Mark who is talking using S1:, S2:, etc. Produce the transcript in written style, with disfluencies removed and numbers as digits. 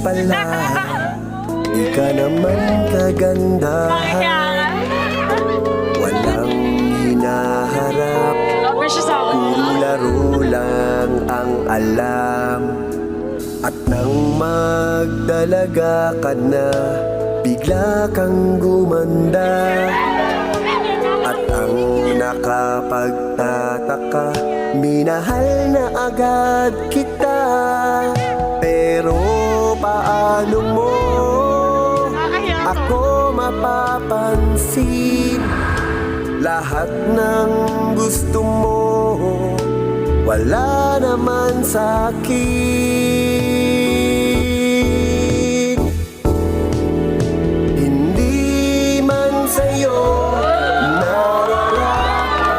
S1: pala, di ka naman kagandahan. Walang hinaharap, puro laro lang ang alam. At nang magdalaga ka na, bigla kang gumanda. At ang nakapagtataka, minahal na agad kita. Pero paano mo ako mapapansin? Lahat ng gusto mo, wala naman sa'kin.